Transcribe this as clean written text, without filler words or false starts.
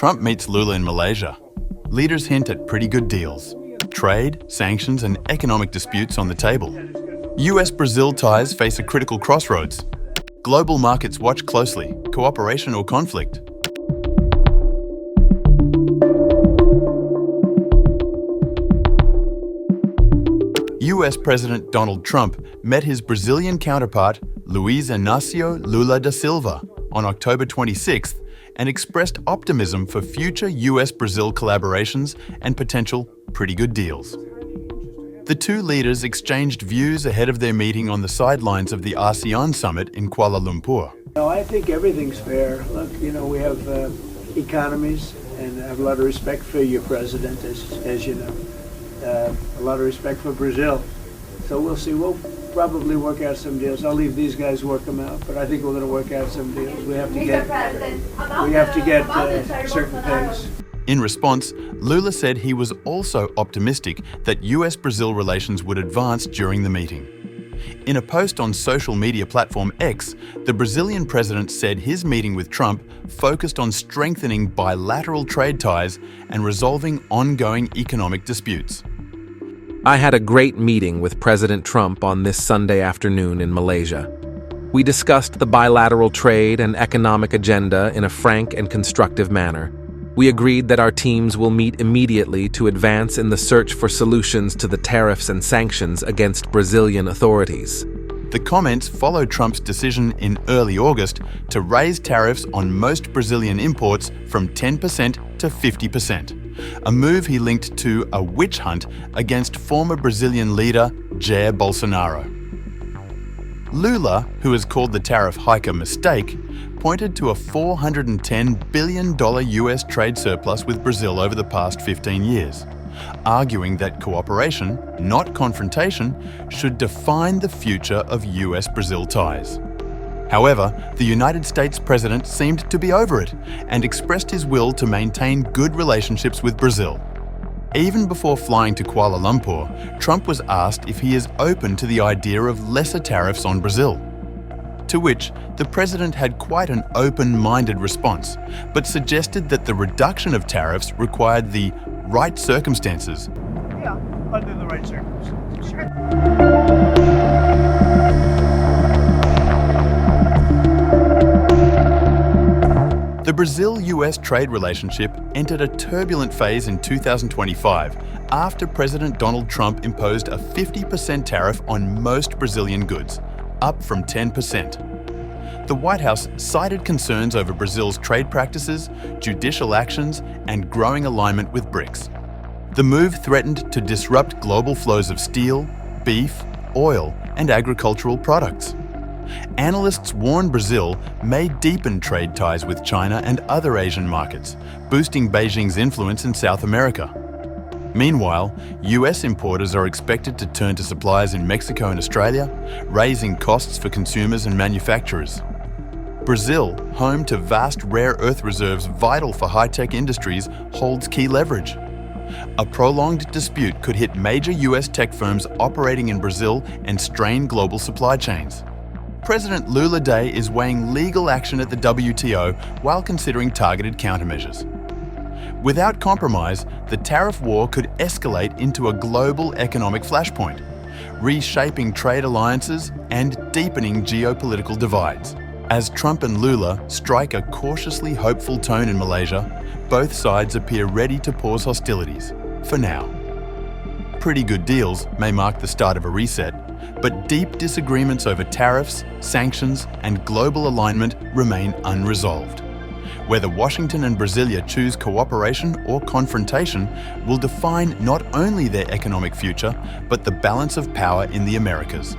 Trump meets Lula in Malaysia. Leaders hint at pretty good deals. Trade, sanctions, and economic disputes on the table. US-Brazil ties face a critical crossroads. Global markets watch closely, cooperation or conflict. US President Donald Trump met his Brazilian counterpart, Luiz Inácio Lula da Silva, on October 26th and expressed optimism for future US-Brazil collaborations and potential pretty good deals. The two leaders exchanged views ahead of their meeting on the sidelines of the ASEAN summit in Kuala Lumpur. No, I think everything's fair. Look, we have economies, and I have a lot of respect for your president, as you know. A lot of respect for Brazil. So we'll see. We'll probably work out some deals. I'll leave these guys work them out, but I think we're going to work out some deals. We have to get certain things. In response, Lula said he was also optimistic that US-Brazil relations would advance during the meeting. In a post on social media platform X, the Brazilian president said his meeting with Trump focused on strengthening bilateral trade ties and resolving ongoing economic disputes. I had a great meeting with President Trump on this Sunday afternoon in Malaysia. We discussed the bilateral trade and economic agenda in a frank and constructive manner. We agreed that our teams will meet immediately to advance in the search for solutions to the tariffs and sanctions against Brazilian authorities. The comments followed Trump's decision in early August to raise tariffs on most Brazilian imports from 10% to 50%, a move he linked to a witch hunt against former Brazilian leader Jair Bolsonaro. Lula, who has called the tariff hike a mistake, pointed to a $410 billion US trade surplus with Brazil over the past 15 years, arguing that cooperation, not confrontation, should define the future of US-Brazil ties. However, the United States president seemed to be over it and expressed his will to maintain good relationships with Brazil. Even before flying to Kuala Lumpur, Trump was asked if he is open to the idea of lesser tariffs on Brazil. To which the president had quite an open-minded response, but suggested that the reduction of tariffs required the right circumstances. Yeah, under the right circumstances. Sure. The Brazil-US trade relationship entered a turbulent phase in 2025 after President Donald Trump imposed a 50% tariff on most Brazilian goods, up from 10%. The White House cited concerns over Brazil's trade practices, judicial actions, and growing alignment with BRICS. The move threatened to disrupt global flows of steel, beef, oil, and agricultural products. Analysts warn Brazil may deepen trade ties with China and other Asian markets, boosting Beijing's influence in South America. Meanwhile, US importers are expected to turn to suppliers in Mexico and Australia, raising costs for consumers and manufacturers. Brazil, home to vast rare earth reserves vital for high-tech industries, holds key leverage. A prolonged dispute could hit major US tech firms operating in Brazil and strain global supply chains. President Lula Day is weighing legal action at the WTO while considering targeted countermeasures. Without compromise, the tariff war could escalate into a global economic flashpoint, reshaping trade alliances and deepening geopolitical divides. As Trump and Lula strike a cautiously hopeful tone in Malaysia, both sides appear ready to pause hostilities, for now. Pretty good deals may mark the start of a reset, but deep disagreements over tariffs, sanctions, and global alignment remain unresolved. Whether Washington and Brasília choose cooperation or confrontation will define not only their economic future, but the balance of power in the Americas.